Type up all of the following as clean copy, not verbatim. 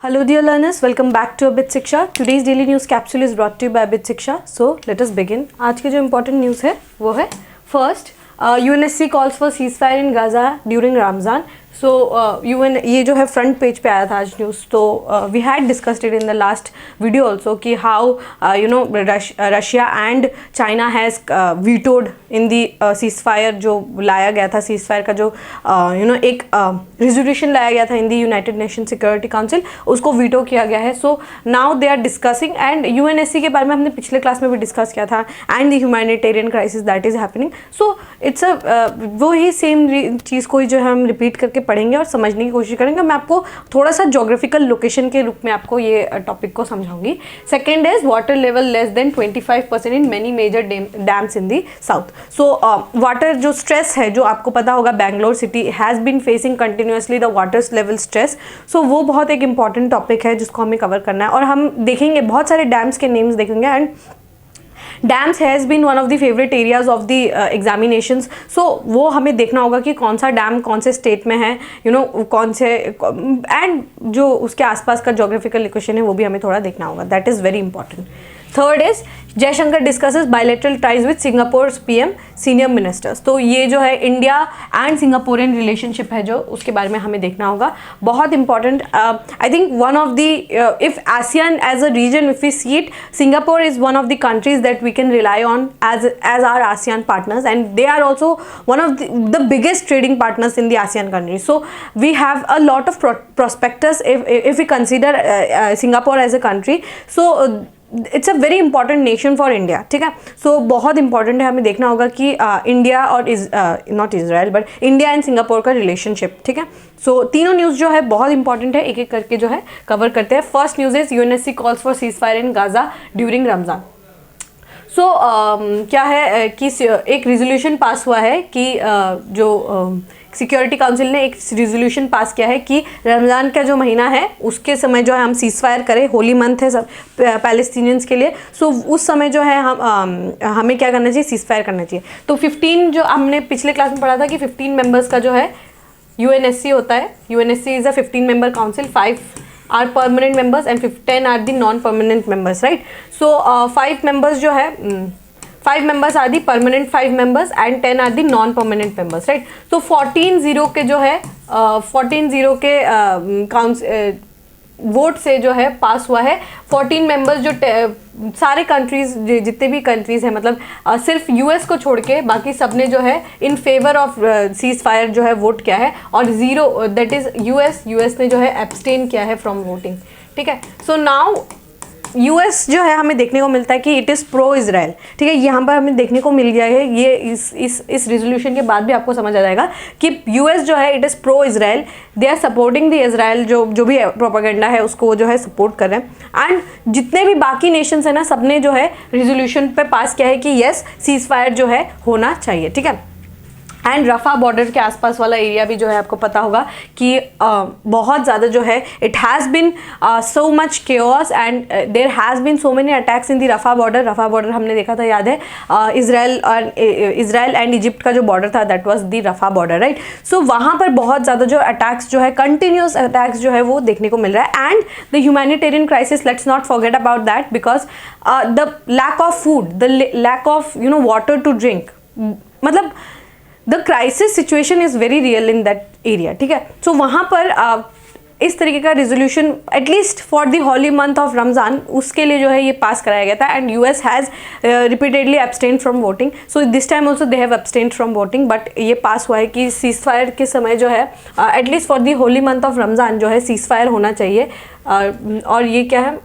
Hello dear learners, welcome back to Abit Shiksha. Today's daily news capsule is brought to you by Abit Shiksha. So let us begin. आज की जो important news है वो है first UNSC calls for ceasefire in Gaza during Ramzan. So UN ये जो है front page पे आया था आज न्यूज़. तो we had discussed it in the last video also कि how Russia and China has vetoed in the ceasefire जो लाया गया था. सीज़फायर का जो एक रेजोल्यूशन लाया गया था in the United nation security council, उसको वीटो किया गया है. So now they are discussing and UNSC के बारे में हमने पिछले क्लास में भी डिस्कस किया था and the humanitarian crisis that is happening. So it's वो ही सेम चीज़ को ही जो है हम रिपीट करके पढ़ेंगे और समझने की कोशिश करेंगे. मैं आपको थोड़ा सा जोग्राफिकल लोकेशन के रूप में आपको ये टॉपिक को समझाऊंगी. Second is water level less than 25% in many major dams in the south. So water जो स्ट्रेस है, जो आपको पता होगा Bangalore city has been facing continuously the water level stress. So वो बहुत एक इंपॉर्टेंट टॉपिक है जिसको हमें कवर करना है और हम देखेंगे बहुत सारे डैम्स के नेम्स देखेंगे. And dams has been one of the favourite areas of the examinations. So वो हमें देखना होगा कि कौन सा डैम कौन से स्टेट में है, कौन से, एंड जो उसके आसपास का जोग्राफिकल लोकेशन है वो भी हमें थोड़ा देखना होगा. That is very important. Third is Jaishankar discusses bilateral ties with Singapore PM senior ministers. तो ये जो है इंडिया एंड सिंगापुरियन रिलेशनशिप है जो उसके बारे में हमें देखना होगा. बहुत important. I think one of the if ASEAN as a region if we see it, Singapore is one of the countries that we can rely on as our ASEAN partners and they are also one of the biggest trading partners in the ASEAN countries. So we have a lot of prospectus if we consider Singapore as a country. So it's a very important nation for India. ठीक है. सो बहुत important है, हमें देखना होगा कि India और not Israel but India and Singapore का रिलेशनशिप. ठीक है. सो तीनों न्यूज़ जो है बहुत इंपॉर्टेंट है, एक एक करके जो है कवर करते हैं. First news is UNSC calls for ceasefire in Gaza during Ramzan. So क्या है कि एक रेजोल्यूशन पास हुआ है कि जो सिक्योरिटी काउंसिल ने एक रेजोल्यूशन पास किया है कि रमज़ान का जो महीना है उसके समय जो है हम सीज़फायर करें. होली मंथ है सब पैलेस्टीनियंस के लिए. सो उस समय जो है हमें क्या करना चाहिए, सीज़फायर करना चाहिए. तो 15 जो हमने पिछले क्लास में पढ़ा था कि 15 मेंबर्स का जो है UNSC होता है. UNSC is a 15 member council. 5 are permanent members and 10 are the non-permanent members, right? So 5 members जो है 5 members are the permanent 5 members and 10 are the non-permanent members, right? So 14-0 के जो है 14-0 के वोट से जो है पास हुआ है. 14 मेंबर्स जो सारे कंट्रीज जितने भी कंट्रीज हैं, मतलब सिर्फ US को छोड़ के बाकी सब ने जो है in favour of cease fire जो है वोट किया है और 0 दैट इज US ने जो है एब्सटेन किया है फ्रॉम वोटिंग. ठीक है. सो नाउ US जो है हमें देखने को मिलता है कि इट इज़ प्रो इज़राइल. ठीक है. यहाँ पर हमें देखने को मिल गया है, ये इस रेजोल्यूशन के बाद भी आपको समझ आ जाएगा कि US जो है it is pro Israel. They are supporting the Israel. जो भी प्रोपेगेंडा है उसको वो जो है सपोर्ट कर रहे हैं. एंड जितने भी बाकी नेशंस हैं ना, सबने जो है रेजोल्यूशन पे पास किया है कि येस सीज़ फायर जो है होना चाहिए. ठीक है. एंड रफा बॉर्डर के आसपास वाला एरिया भी जो है आपको पता होगा कि बहुत ज़्यादा जो है it has been so much chaos and there has been so many attacks in the Rafah border. Rafah border हमने देखा था, याद है, इज़राइल एंड इजिप्ट का जो बॉर्डर था that was the Rafah border, right. So वहाँ पर बहुत ज़्यादा जो अटैक्स जो है, कंटिन्यूस अटैक्स जो है वो देखने को मिल रहा है. And the humanitarian crisis, let's not forget about that, because the lack of food, the lack of water to drink, मतलब the crisis situation is very real in that area. ठीक है. सो वहाँ पर इस तरीके का resolution at least for the holy month of Ramzan उसके लिए जो है ये पास कराया गया था. And US has repeatedly abstained from voting. So this time also they have abstained from voting. But ये पास हुआ है कि सीज़ फायर के समय जो है at least for the holy month of Ramzan जो है सीज़ फायर होना चाहिए. और ये क्या है,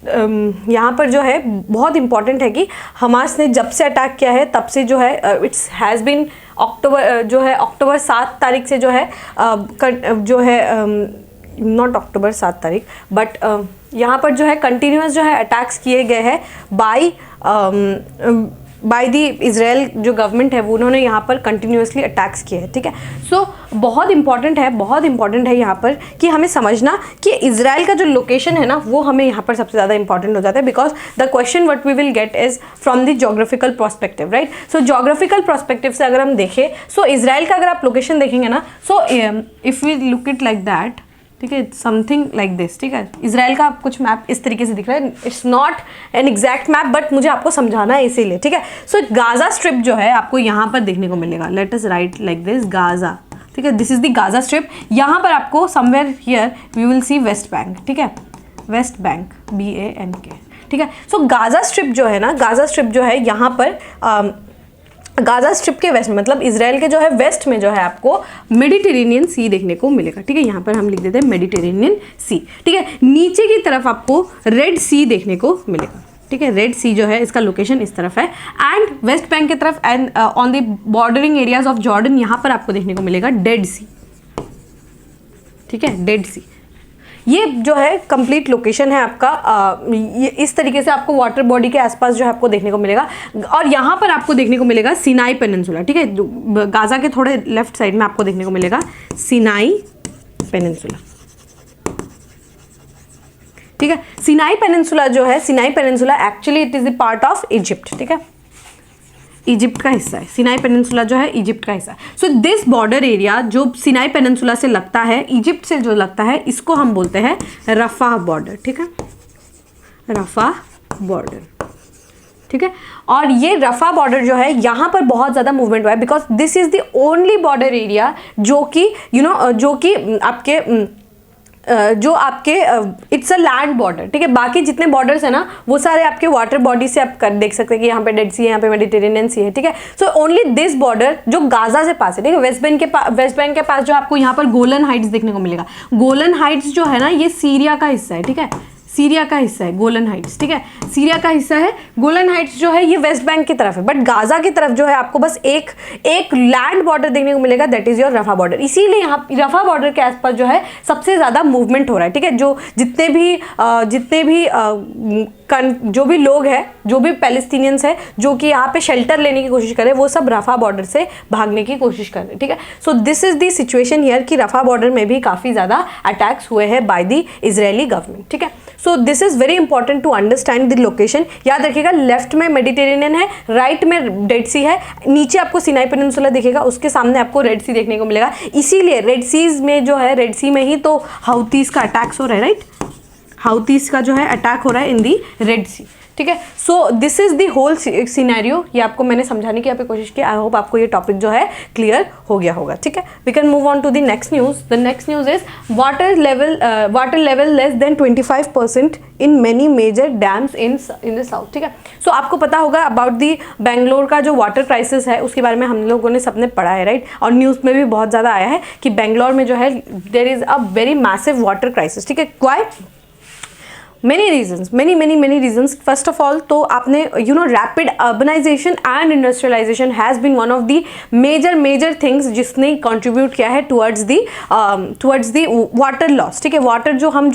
यहाँ पर जो है बहुत इंपॉर्टेंट है कि हमास ने जब से अटैक किया है तब से जो है इट्स हैज़ बीन अक्टूबर 7 तारीख से जो है नॉट अक्टूबर 7 तारीख बट बाय द इजराइल जो गवर्नमेंट है वो उन्होंने यहाँ पर कंटिन्यूसली अटैक्स किए हैं, ठीक है। सो बहुत इंपॉर्टेंट है यहाँ पर कि हमें समझना कि इजराइल का जो लोकेशन है ना वो हमें यहाँ पर सबसे ज़्यादा इंपॉर्टेंट हो जाता है, because the question what we will get is from the geographical perspective, right. So geographical perspective से अगर हम देखें, सो इजराइल का अगर आप लोकेशन देखेंगे ना, so if we look it like that, ठीक है, समथिंग लाइक दिस, ठीक है। इजराइल का कुछ मैप इस तरीके से दिख रहा है, it's not an exact map but मुझे आपको समझाना है इसीलिए, ठीक है। सो गाजा स्ट्रिप जो है आपको यहाँ पर देखने को मिलेगा, let us write like this Gaza, ठीक है, this is the Gaza strip. यहाँ पर आपको somewhere here we will see West Bank, ठीक है, वेस्ट बैंक BANK, ठीक है। सो गाजा स्ट्रिप जो है ना, गाजा स्ट्रिप जो है यहाँ पर गाजा स्ट्रिप के वेस्ट में, मतलब इसराइल के जो है वेस्ट में जो है आपको मेडिटेरेनियन सी देखने को मिलेगा, ठीक है। यहाँ पर हम लिख देते हैं मेडिटेरेनियन सी, ठीक है। नीचे की तरफ आपको रेड सी देखने को मिलेगा, ठीक है, रेड सी जो है इसका लोकेशन इस तरफ है, एंड वेस्ट बैंक की तरफ and on the bordering areas of Jordan यहाँ पर आपको देखने को मिलेगा डेड सी, ठीक है, डेड सी। ये जो है कंप्लीट लोकेशन है आपका, ये इस तरीके से आपको वाटर बॉडी के आसपास जो है आपको देखने को मिलेगा, और यहाँ पर आपको देखने को मिलेगा सिनाई पेनिनसुला, ठीक है, गाजा के थोड़े लेफ्ट साइड में आपको देखने को मिलेगा सिनाई पेनिनसुला, ठीक है। सिनाई पेनिनसुला जो है, Sinai peninsula actually it is the part of Egypt, ठीक है, इजिप्ट का हिस्सा है। सिनाई पेनिनसुला जो है इजिप्ट का हिस्सा है। सो दिस बॉर्डर एरिया जो सिनाई पेनिनसुला से लगता है, इजिप्ट से जो लगता है, इसको हम बोलते हैं रफा बॉर्डर, ठीक है, रफा बॉर्डर, ठीक है। और ये रफा बॉर्डर जो है यहाँ पर बहुत ज़्यादा मूवमेंट हुआ है, because this is the only border area जो कि जो कि आपके इट्स अ लैंड बॉर्डर, ठीक है। बाकी जितने बॉर्डर्स है ना वो सारे आपके वाटर बॉडी से आप देख सकते हैं कि यहाँ पे डेड सी है, यहाँ पे मेडिटेरेनियन सी है, ठीक है। सो ओनली दिस बॉर्डर जो गाजा से पास है, ठीक है, वेस्ट बैंक के पास जो आपको यहाँ पर गोलन हाइट्स देखने को मिलेगा। गोलन हाइट्स जो है ना ये सीरिया का हिस्सा है, ठीक है, सीरिया का हिस्सा है गोलन हाइट्स, ठीक है, सीरिया का हिस्सा है। गोलन हाइट्स जो है ये वेस्ट बैंक की तरफ है, बट गाजा की तरफ जो है आपको बस एक लैंड बॉर्डर देखने को मिलेगा, दैट इज योर रफा बॉर्डर। इसीलिए यहाँ रफा बॉर्डर के आसपास जो है सबसे ज़्यादा मूवमेंट हो रहा है, ठीक है। जितने भी लोग हैं, जो भी पैलेस्टीनियंस है जो कि यहाँ पे शेल्टर लेने की कोशिश कर रहे हैं, वो सब रफा बॉर्डर से भागने की कोशिश कर रहे हैं, ठीक है। So this is the situation here कि रफा बॉर्डर में भी काफ़ी ज़्यादा अटैक्स हुए हैं बाय द इजरायली गवर्नमेंट, ठीक है। So this is very important to understand the location. याद रखिएगा, लेफ्ट में मेडिटेरेनियन है, राइट में डेड सी है, नीचे आपको सिनाई पेनिनसुला दिखेगा, उसके सामने आपको रेड सी देखने को मिलेगा। इसीलिए रेड सीज में जो है, रेड सी में ही तो हाउतीज का अटैक्स हो रहा है, राइट, हाउतीज का जो है अटैक हो रहा है इन दी रेड सी, ठीक है। So this is the whole scenario. ये आपको मैंने समझाने की यहाँ पे कोशिश की। आई होप आपको ये टॉपिक जो है क्लियर हो गया होगा, ठीक है। We can move on to the next news. The next news is water level less than 25% in many major dams in the south, ठीक है। सो आपको पता होगा अबाउट दी बेंगलोर का जो वाटर क्राइसिस है उसके बारे में हम लोगों ने सबने पढ़ा है, राइट, और न्यूज़ में भी बहुत ज़्यादा आया है कि बेंगलोर में जो है there is a very massive water crisis, ठीक है। Why? many reasons. First of all, तो आपने rapid urbanization and industrialization has been one of the major things जिसने contribute किया है towards the water loss, ठीक है। वाटर जो हम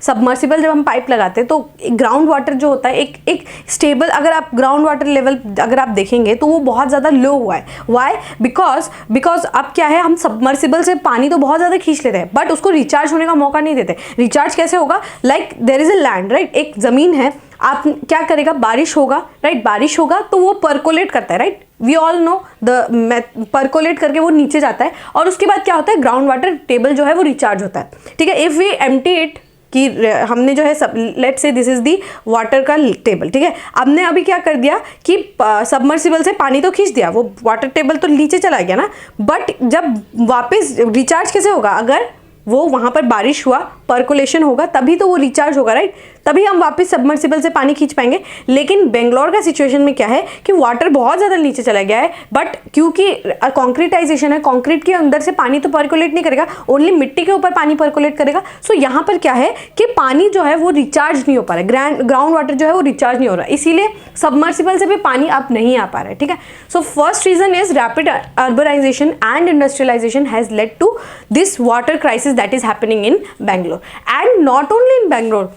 सबमर्सिबल जब हम पाइप लगाते हैं तो ग्राउंड वाटर जो होता है एक स्टेबल, अगर आप ग्राउंड वाटर लेवल अगर आप देखेंगे तो वो बहुत ज़्यादा लो हुआ है। वाई? बिकॉज अब क्या है, हम सबमर्सिबल से पानी तो बहुत ज़्यादा खींच लेते हैं बट उसको रिचार्ज होने का मौका नहीं देते। रिचार्ज कैसे होगा? Like there is a land, right, एक ज़मीन है, आप क्या करेगा, बारिश होगा, राइट, बारिश होगा तो वो पर्कोलेट करता है, right, we all know the percolate करके वो नीचे जाता है और उसके बाद क्या होता है, ग्राउंड वाटर टेबल जो है वो रिचार्ज होता है, ठीक है। इफ़ वी एम्प्टी इट, कि हमने जो है सब, लेट से दिस इज दी वाटर का टेबल, ठीक है। हमने अभी क्या कर दिया कि सबमर्सिबल से पानी तो खींच दिया, वो वाटर टेबल तो नीचे चला गया ना, बट जब वापस रिचार्ज कैसे होगा? अगर वो वहाँ पर बारिश हुआ, पर्कुलेशन होगा, तभी तो वो रिचार्ज होगा, राइट, तभी हम वापस सबमर्सिबल से पानी खींच पाएंगे। लेकिन बेंगलोर का सिचुएशन में क्या है कि वाटर बहुत ज़्यादा नीचे चला गया है, बट क्योंकि कॉन्क्रीटाइजेशन है, कॉन्क्रीट के अंदर से पानी तो पर्कुलेट नहीं करेगा, ओनली मिट्टी के ऊपर पानी पर्कुलेट करेगा। सो यहाँ पर क्या है कि पानी जो है वो रिचार्ज नहीं हो पा रहा है, ग्राउंड वाटर जो है वो रिचार्ज नहीं हो रहा है, इसीलिए सबमर्सिबल से भी पानी अब नहीं आ पा रहा है, ठीक है। So first reason is rapid urbanisation and industrialisation has led to this water crisis that is happening in Bangalore, and not only in Bangalore,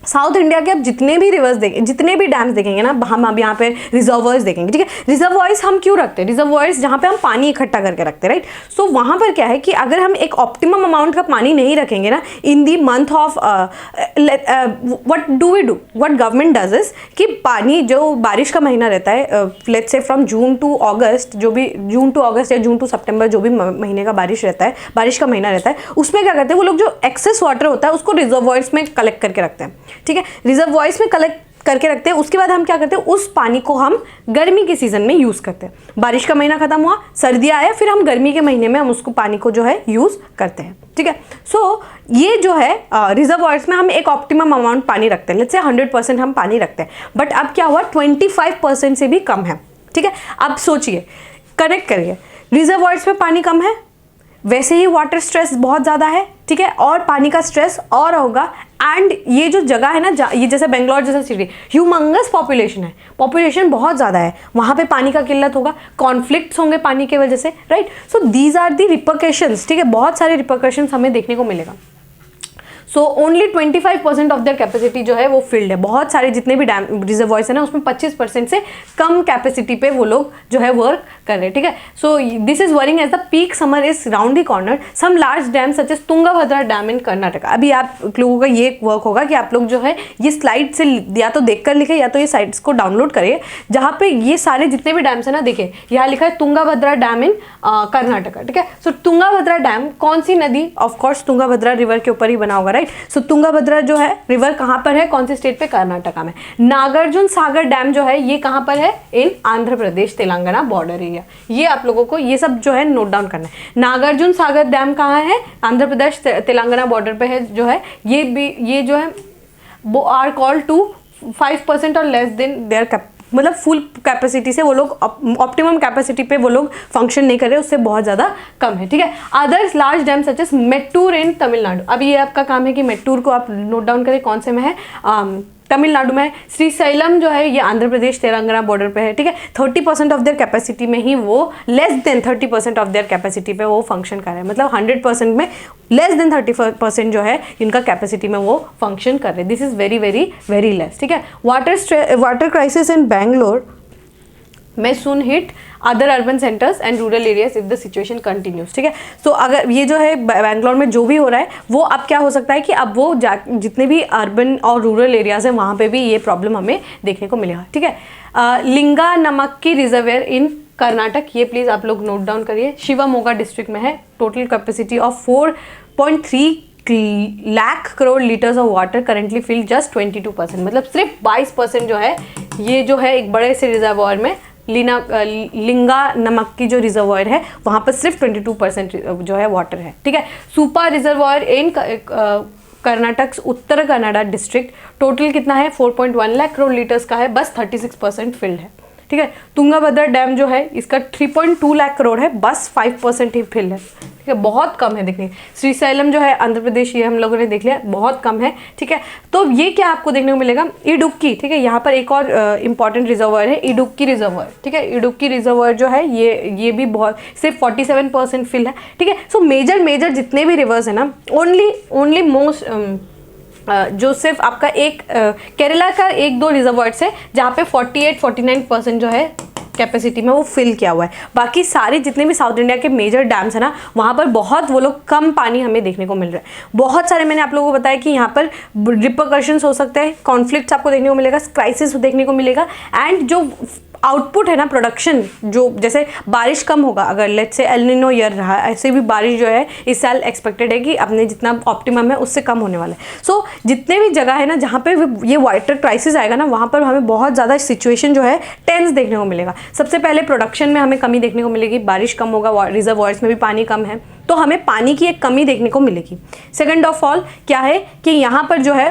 south India के अब जितने भी रिवर्स देखेंगे, जितने भी डैम्स देखेंगे ना, हम अब यहाँ पे रिजर्वॉयर्स देखेंगे, ठीक है। रिजर्वॉयर्स हम क्यों रखते हैं? रिजर्वॉयर्स जहाँ पे हम पानी इकट्ठा करके रखते हैं, राइट। सो वहाँ पर क्या है कि अगर हम एक ऑप्टिमम अमाउंट का पानी नहीं रखेंगे ना in the month of, what do we do, what government does is कि पानी जो बारिश का महीना रहता है, let's say from June to अगस्त, जो भी जून टू अगस्त या जून टू सितंबर जो भी महीने का बारिश रहता है, बारिश का महीना रहता है, उसमें क्या करते हैं वो लोग, जो एक्सेस वाटर होता है उसको रिजर्वॉयर्स में कलेक्ट करके रखते हैं, ठीक है। रिजर्वॉयर्स में कलेक्ट करके रखते हैं। उसके बाद हम क्या करते हैं, उस पानी को हम गर्मी के सीजन में यूज करते हैं। बारिश का महीना खत्म हुआ, सर्दियाँ आया, फिर हम गर्मी के महीने में हम उसको पानी को जो है यूज करते हैं, ठीक है। सो ये जो है रिजर्वॉयर्स में हम एक ऑप्टिमम अमाउंट पानी रखते हैं, लेट्स से 100% हम पानी रखते हैं, बट अब क्या हुआ 25% से भी कम है, ठीक है। अब सोचिए, कनेक्ट करिए, रिजर्वॉयर्स में पानी कम है, वैसे ही वाटर स्ट्रेस बहुत ज़्यादा है, ठीक है, और पानी का स्ट्रेस और होगा। एंड ये जो जगह है ना, ये जैसे बेंगलोर जैसा सिटी, ह्यूमंगस पॉपुलेशन है, पॉपुलेशन बहुत ज़्यादा है, वहाँ पे पानी का किल्लत होगा, कॉन्फ्लिक्ट्स होंगे पानी की वजह से, right. So these are the repercussions, ठीक है, बहुत सारे रिपरकशंस हमें देखने को मिलेगा। So only 25% of their capacity जो है वो फिल्ड है। बहुत सारे जितने भी डैम रिजर्वॉयर्स है ना, उसमें 25% से कम कैपेसिटी पे वो लोग जो है वर्क कर रहे हैं, ठीक है। So this is worrying as the peak summer is round the corner, some large dam such as Tungabhadra dam in Karnataka. अभी आप लोगों का ये वर्क होगा कि आप लोग जो है ये स्लाइड से या तो देखकर लिखे या तो ये साइट्स को डाउनलोड करिए, जहाँ पे ये सारे जितने भी डैम्स है ना, देखिए यहाँ लिखा है तुंगाभद्रा डैम इन कर्नाटक, ठीक है। सो तुंगाभद्रा डैम कौन सी नदी, ऑफकोर्स तुंगाभद्रा रिवर के ऊपर ही बना होगा, राइट। सो तुंगाभद्रा जो है रिवर कहाँ पर है, कौन सी स्टेट पे, कर्नाटका में। नागार्जुन सागर डैम जो है ये कहाँ पर है, इन आंध्र प्रदेश तेलंगाना बॉर्डर एरिया। ये आप लोगों को ये सब जो है नोट डाउन करना है। नागार्जुन सागर डैम कहाँ है, आंध्र प्रदेश तेलंगाना बॉर्डर पे है जो है, ये भी ये जो है वो आर कॉल्ड टू 5% और लेस देन देयर, मतलब फुल कैपेसिटी से वो लोग, ऑप्टिमम कैपेसिटी पे वो लोग फंक्शन नहीं कर रहे, उससे बहुत ज़्यादा कम है, ठीक है। Others large dam such as Mettur in Tamil Nadu. अब ये आपका काम है कि मेट्टूर को आप नोट डाउन करें, कौन से में है, तमिलनाडु में है। श्रीशैलम जो है ये आंध्र प्रदेश तेलंगाना बॉर्डर पे है, ठीक है। 30% ऑफ देयर कैपेसिटी में ही वो, less than 30% of their capacity पे वो फंक्शन कर रहे हैं, मतलब 100% में लेस देन 30% जो है इनका कैपेसिटी में वो फंक्शन कर रहे हैं। This is very very very less, ठीक है। वाटर क्राइसिस इन बैंगलोर में soon hit other urban centres and rural areas if the situation continues, ठीक है। तो अगर ये जो है बैंगलोर में जो भी हो रहा है वो अब क्या हो सकता है कि अब वो जितने भी अर्बन और रूरल एरियाज हैं वहाँ पे भी ये प्रॉब्लम हमें देखने को मिलेगा, ठीक है। लिंगा नमक्की रिजर्वेयर इन कर्नाटक, ये प्लीज़ आप लोग नोट डाउन करिए, शिवमोगा डिस्ट्रिक्ट में है। Total capacity of 4.3 lakh crore litres of water currently field just 22%, मतलब सिर्फ 22% जो है ये जो है एक बड़े से रिजर्वॉयर में लिंगा नमक की जो रिजर्वॉयर है वहाँ पर सिर्फ 22% जो है वाटर है, ठीक है। सुपा रिजर्वॉयर इन कर्नाटक उत्तर कन्नड़ा डिस्ट्रिक्ट, टोटल कितना है 4.1 लाख करोड़ लीटर्स का है, बस 36% फिल्ड है, ठीक है। तुंगाभद्रा डैम जो है इसका 3.2 लाख करोड़ है, बस 5% ही फिल है, ठीक है, बहुत कम है देखने। श्रीशैलम जो है आंध्र प्रदेश, ये हम लोगों ने देख लिया, बहुत कम है, ठीक है। तो ये क्या आपको देखने को मिलेगा, इडुक्की, ठीक है, यहाँ पर एक और इंपॉर्टेंट रिजर्वर है इडुक्की रिजर्वर, ठीक है। इडुक्की रिजर्वर जो है ये भी बहुत, सिर्फ 47% फिल है, ठीक है। सो मेजर जितने भी रिवर्स है ना, ओनली मोस्ट जो सिर्फ आपका एक केरला का 1-2 रिजर्वर्स है जहाँ पे 48-49% जो है कैपेसिटी में वो फिल किया हुआ है। बाकी सारे जितने भी साउथ इंडिया के मेजर डैम्स है ना, वहाँ पर बहुत वो लोग कम पानी हमें देखने को मिल रहा है। बहुत सारे मैंने आप लोगों को बताया कि यहाँ पर रिपरकशंस हो सकते हैं, कॉन्फ्लिक्ट्स आपको देखने को मिलेगा, क्राइसिस देखने को मिलेगा, एंड जो आउटपुट है ना, प्रोडक्शन, जो जैसे बारिश कम होगा, अगर let's say El Nino year रहा, ऐसे भी बारिश जो है इस साल एक्सपेक्टेड है कि अपने जितना ऑप्टिमम है उससे कम होने वाला है। सो जितने भी जगह है ना जहाँ पे ये वाटर क्राइसिस आएगा ना, वहाँ पर हमें बहुत ज़्यादा सिचुएशन जो है टेंस देखने को मिलेगा। सबसे पहले प्रोडक्शन में हमें कमी देखने को मिलेगी, बारिश कम होगा, रिजर्वॉयर्स में भी पानी कम है, तो हमें पानी की एक कमी देखने को मिलेगी। सेकेंड ऑफ ऑल क्या है कि यहाँ पर जो है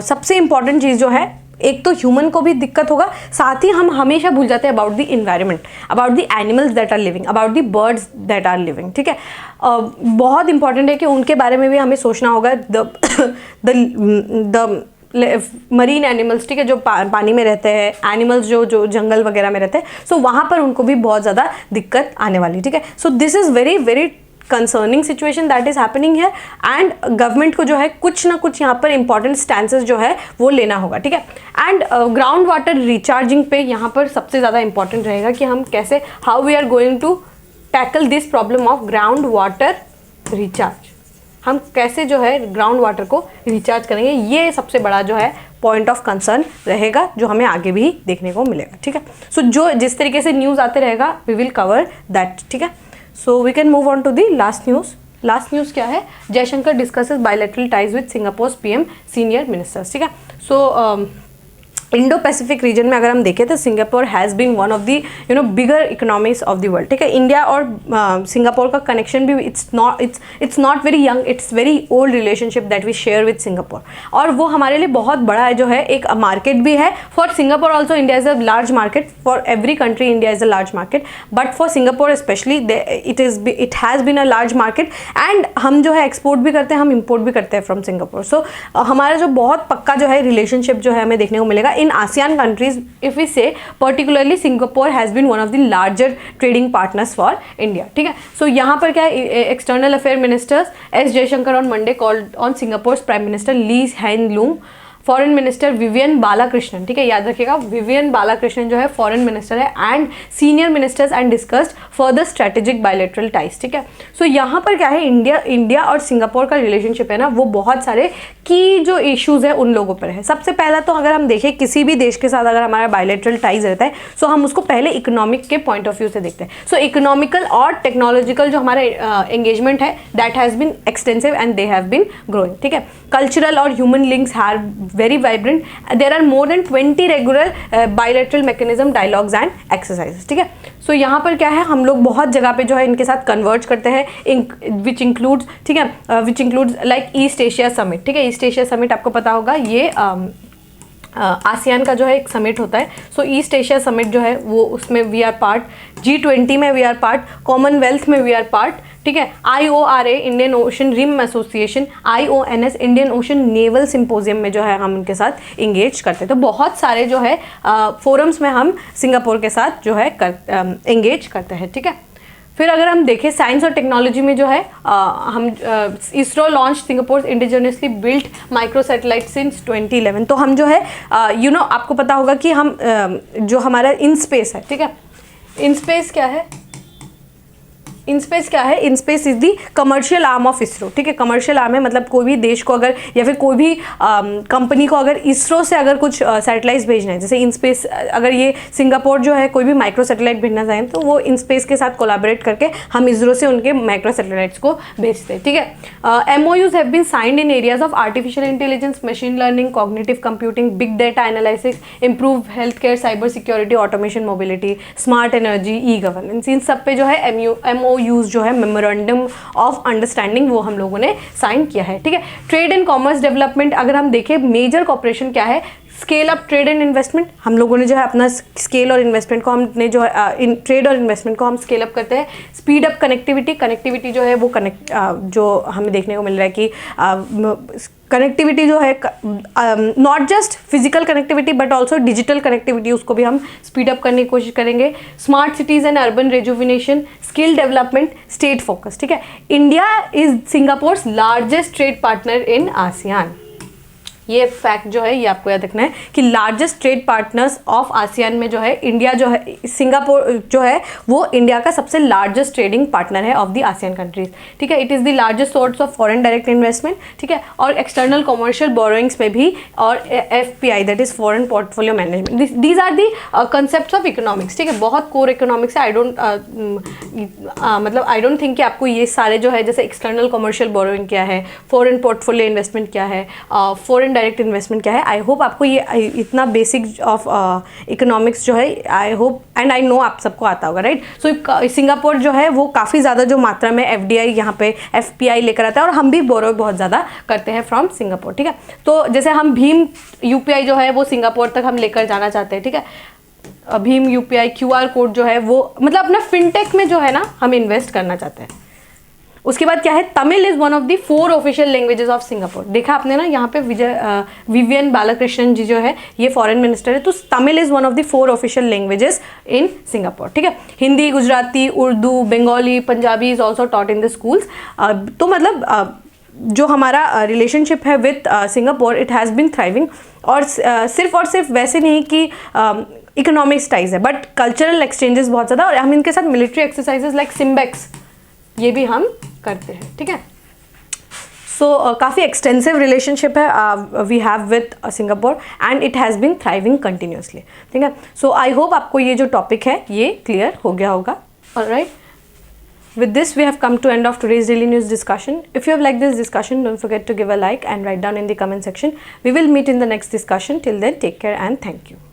सबसे इम्पॉर्टेंट चीज़ जो है, एक तो ह्यूमन को भी दिक्कत होगा, साथ ही हम हमेशा भूल जाते हैं about the environment, about the animals that are living, about the birds that are living, ठीक है। बहुत इंपॉर्टेंट है कि उनके बारे में भी हमें सोचना होगा, द मरीन एनिमल्स, ठीक है, जो पानी में रहते हैं, एनिमल्स जो जंगल वगैरह में रहते हैं, सो वहाँ पर उनको भी बहुत ज़्यादा दिक्कत आने वाली, ठीक है। So this is very very concerning situation that is happening है, एंड गवर्नमेंट को जो है कुछ ना कुछ यहाँ पर इंपॉर्टेंट स्टैंसेस जो है वो लेना होगा, ठीक है। एंड ग्राउंड वाटर रिचार्जिंग पे यहाँ पर सबसे ज़्यादा इंपॉर्टेंट रहेगा कि हम कैसे, how we are going to tackle this problem of ground water recharge, हम कैसे जो है ग्राउंड वाटर को रिचार्ज करेंगे, ये सबसे बड़ा जो है पॉइंट ऑफ कंसर्न रहेगा जो हमें आगे भी देखने को मिलेगा, ठीक है। सो जो जिस तरीके से न्यूज़ आते रहेगा वी विल कवर दैट, ठीक है। So we can move on to the last news. Last news क्या है, Jaishankar discusses bilateral ties with Singapore PM senior ministers, ठीक है। सो इंडो पैसिफिक रीजन में अगर हम देखें तो Singapore has been one of the bigger economies of the world, ठीक है। इंडिया और सिंगापुर का कनेक्शन भी it's not very young, it's very old relationship that we share with Singapore, और वो हमारे लिए बहुत बड़ा है जो है, एक मार्केट भी है for Singapore also. India is a large market for every country, India is a large market, but for Singapore specially it has been a large market, and हम जो है एक्सपोर्ट भी करते हैं, हम इम्पोर्ट भी करते हैं फ्रॉम सिंगापुर। सो हमारा जो बहुत पक्का जो है रिलेशनशिप जो है हमें देखने को मिलेगा in ASEAN countries. If we say particularly Singapore has been one of the larger trading partners for India, ठीक है। So यहाँ पर क्या है, external affair ministers S Jaishankar on Monday called on Singapore prime minister Lee Hsien Loong, foreign minister Vivian Balakrishnan, ठीक है, याद रखिएगा विवियन बालाकृष्णन जो है फॉरेन मिनिस्टर है, and senior ministers and discussed further strategic bilateral ties, ठीक है। सो यहाँ पर क्या है, इंडिया और सिंगापुर का रिलेशनशिप है ना, वो बहुत सारे की जो इश्यूज है उन लोगों पर है। सबसे पहला तो अगर हम देखें किसी भी देश के साथ अगर हमारा बायलैटरल टाइज रहता है, सो हम उसको पहले इकोनॉमिक के पॉइंट ऑफ व्यू से देखते हैं। सो इकोनॉमिकल और टेक्नोलॉजिकल जो हमारे एंगेजमेंट है that has been extensive and they have been growing, ठीक है। कल्चरल और human links have very vibrant. There are more than 20 regular bilateral mechanism dialogues and exercises, ठीक है। सो यहाँ पर क्या है, हम लोग बहुत जगह पे जो है इनके साथ कन्वर्ज करते हैं, विच इंक्लूड्स, ठीक है, which includes like east Asia summit, ठीक है। ईस्ट एशिया समिट आपको पता होगा ये आसियान का जो है एक समिट होता है। सो ईस्ट एशिया समिट जो है वो उसमें वी आर पार्ट, G20 में वी आर पार्ट, कॉमनवेल्थ में वी आर पार्ट, ठीक है। IORA Indian Ocean Rim Association, IONS Indian Ocean naval symposium में जो है हम उनके साथ इंगेज करते हैं। तो बहुत सारे जो है फोरम्स में हम सिंगापुर के साथ जो है इंगेज करते हैं, ठीक है। फिर अगर हम देखें साइंस और टेक्नोलॉजी में जो है हम ISRO launch Singapore indigenously built micro satellite since 2011। तो हम जो है आपको पता होगा कि हम जो हमारा इन स्पेस है, ठीक है, इन स्पेस क्या है, इनस्पेस क्या है, InSpace is the commercial arm of ISRO, ठीक है। कमर्शियल आर्म है मतलब कोई भी देश को अगर या फिर कोई भी कंपनी को अगर इसरो से अगर कुछ सैटेलाइट्स भेजना है, जैसे इनस्पेस अगर ये सिंगापुर जो है कोई भी माइक्रो सैटेलाइट भेजना चाहें तो वो इनस्पेस के साथ कोलैबोरेट करके हम इसरो से उनके माइक्रो सैटेलाइट्स को भेजते हैं, ठीक है। MOUs have been signed in areas of artificial intelligence, machine learning, cognitive computing, big data analysis, improve health care, cyber security, automation, mobility, smart energy, e governance, इन सब पे जो है MOUs जो है मेमोरेंडम ऑफ अंडरस्टैंडिंग वो हम लोगों ने साइन किया है, ठीक है। ट्रेड एंड कॉमर्स डेवलपमेंट अगर हम देखें मेजर कॉपरेशन क्या है, scale up trade and investment, हम लोगों ने जो है अपना स्केल और इन्वेस्टमेंट को हमने जो है ट्रेड और इन्वेस्टमेंट को हम स्केल अप करते हैं। स्पीड अप कनेक्टिविटी जो है वो जो हमें देखने को मिल रहा है कि कनेक्टिविटी जो है not just physical connectivity but also digital connectivity, उसको भी हम स्पीड अप करने की कोशिश करेंगे। Smart cities and urban rejuvenation, skill development, state focus, ठीक है। India is Singapore's largest trade partner in ASEAN, ये फैक्ट जो है ये आपको याद रखना है कि largest trade partners of ASEAN में जो है इंडिया जो है, सिंगापुर जो है वो इंडिया का सबसे लार्जेस्ट ट्रेडिंग पार्टनर है ऑफ द आसियान कंट्रीज, ठीक है। It is the largest source of foreign direct investment, ठीक है, और एक्सटर्नल कमर्शियल बोरोइंग्स में भी, और FPI that is foreign portfolio management, these are the concept of economics, ठीक है। बहुत कोर इकोनॉमिक्स है, आई डोंट थिंक कि आपको ये सारे जो है जैसे एक्सटर्नल कमर्शियल बोरोइंग क्या है, फॉरेन पोर्टफोलियो इन्वेस्टमेंट क्या है, फॉरेन डायरेक्ट इन्वेस्टमेंट क्या है, आई होप आपको ये इतना बेसिक ऑफ इकोनॉमिक्स जो है I hope and I know आप सबको आता होगा, राइट। सो सिंगापुर जो है वो काफ़ी ज़्यादा जो मात्रा में FDI यहाँ पे FPI लेकर आता है, और हम भी बोरो बहुत ज़्यादा करते हैं फ्रॉम सिंगापुर, ठीक है। तो जैसे हम भीम UPI जो है वो सिंगापुर तक हम लेकर जाना चाहते हैं, ठीक है। भीम UPI QR कोड जो है वो मतलब अपना फिनटेक में जो है ना हम इन्वेस्ट करना चाहते हैं। उसके बाद क्या है, Tamil is one of the 4 official languages of Singapore. देखा आपने ना यहाँ पे विवियन बालाकृष्णन जी जो है ये फॉरेन मिनिस्टर है, तो Tamil is one of the 4 official languages in Singapore, ठीक है। Hindi, Gujarati, Urdu, Bengali, Punjabi is also taught in the schools. तो मतलब जो हमारा रिलेशनशिप है with Singapore, it has been thriving. और सिर्फ वैसे नहीं कि इकोनॉमिक्स टाइज है, बट कल्चरल एक्सचेंजेस बहुत ज़्यादा, और हम इनके साथ मिलिट्री एक्सरसाइजेज लाइक सिम्बेक्स ये भी हम करते हैं, ठीक है। सो काफ़ी एक्सटेंसिव रिलेशनशिप है we have with Singapore and it has been thriving continuously, ठीक है। सो आई होप आपको ये जो टॉपिक है ये क्लियर हो गया होगा। Alright, with this we have come to end of today's daily news discussion. If you have liked this discussion, don't forget to give a like and write down in the comment section. We will meet in the next discussion. Till then, take care and thank you.